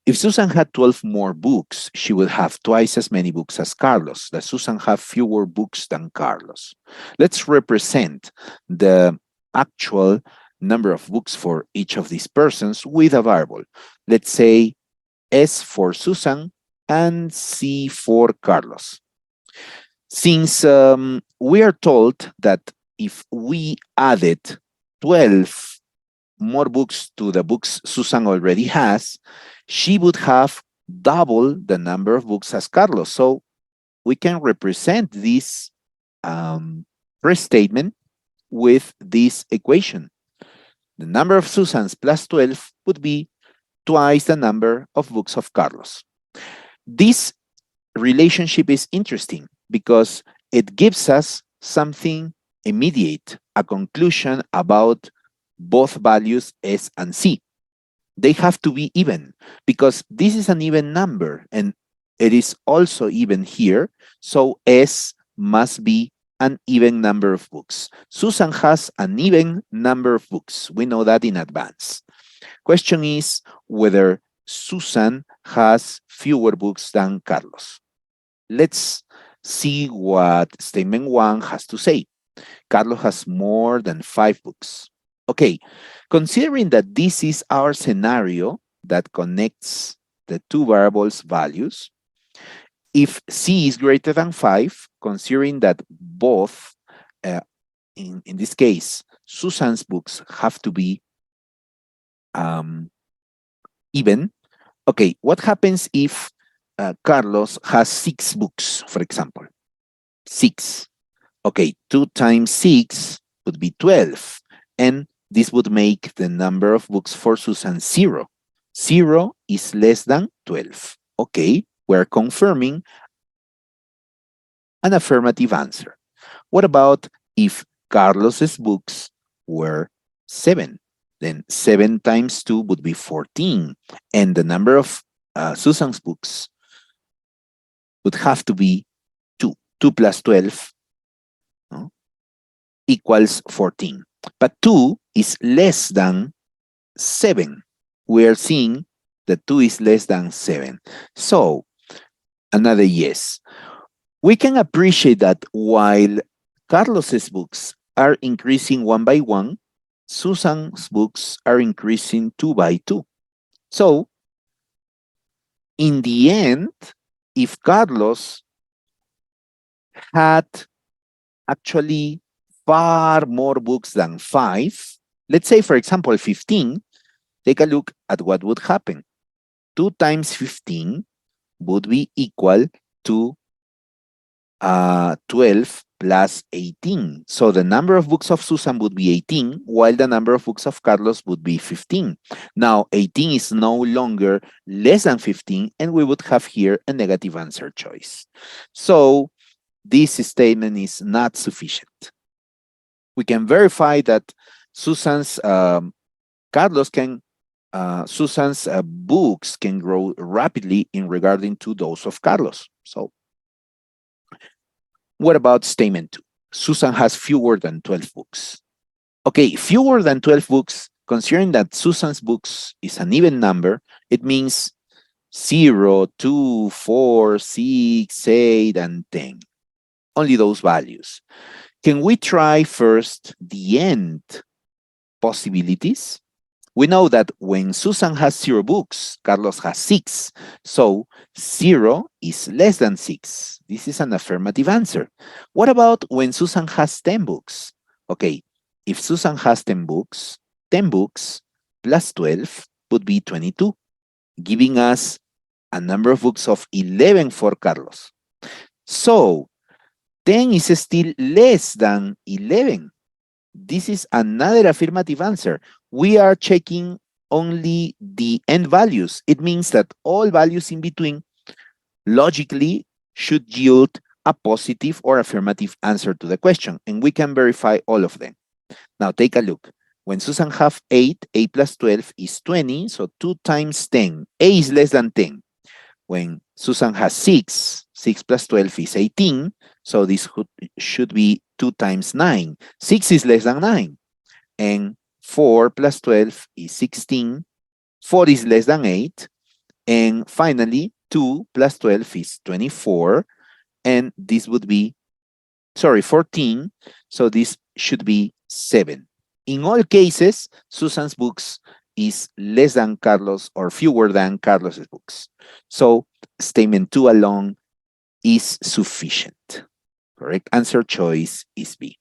If Susan had 12 more books, she would have twice as many books as Carlos. Does Susan have fewer books than Carlos? Let's represent the actual number of books for each of these persons with a variable. Let's say S for Susan and C for Carlos. Since we are told that if we added 12 more books to the books Susan already has, she would have double the number of books as Carlos. So we can represent this first statement with this equation. The number of Susans plus 12 would be twice the number of books of Carlos. This relationship is interesting because it gives us something immediate, a conclusion about both values S and C. They have to be even because this is an even number and it is also even here. So S must be an even number of books. Susan has an even number of books. We know that in advance. Question is whether Susan has fewer books than Carlos. Let's see what statement 1 has to say. Carlos has more than 5 books. Okay, considering that this is our scenario that connects the two variables values, if C is greater than 5, considering that both, in this case, Susan's books have to be even. Okay, what happens if Carlos has 6 books, for example? 6. Okay, 2 times 6 would be 12. And this would make the number of books for Susan 0. 0 is less than 12. Okay, we're confirming an affirmative answer. What about if Carlos's books were 7? Then 7 times 2 would be 14. And the number of Susan's books would have to be 2. 2 plus 12 equals 14. But 2 is less than 7. We are seeing that 2 is less than 7. So, another yes. We can appreciate that while Carlos's books are increasing 1 by 1, Susan's books are increasing 2 by 2. So, in the end, if Carlos had actually far more books than 5, let's say, for example, 15, take a look at what would happen. 2 times 15 would be equal to 12 plus 18. So the number of books of Susan would be 18, while the number of books of Carlos would be 15. Now, 18 is no longer less than 15, and we would have here a negative answer choice. So this statement is not sufficient. We can verify that Susan's books can grow rapidly in regarding to those of Carlos. So, what about statement 2? Susan has fewer than 12 books. Okay, fewer than 12 books, considering that Susan's books is an even number, it means 0, 2, 4, 6, 8, and 10. Only those values. Can we try first the end possibilities? We know that when Susan has 0 books, Carlos has 6. So 0 is less than 6. This is an affirmative answer. What about when Susan has 10 books? Okay, if Susan has 10 books plus 12 would be 22, giving us a number of books of 11 for Carlos. So 10 is still less than 11. This is another affirmative answer. We are checking only the end values. It means that all values in between logically should yield a positive or affirmative answer to the question, and we can verify all of them. Now take a look. When Susan have 8, 8 plus 12 is 20, so 2 times 10. A is less than 10. When Susan has 6, 6 plus 12 is 18, so this should be 2 times 9. 6 is less than 9. And 4 plus 12 is 16. 4 is less than 8. And finally, 2 plus 12 is 24. And this would be, sorry, 14. So this should be 7. In all cases, Susan's books is less than Carlos or fewer than Carlos's books. So statement 2 alone is sufficient. Correct answer choice is B.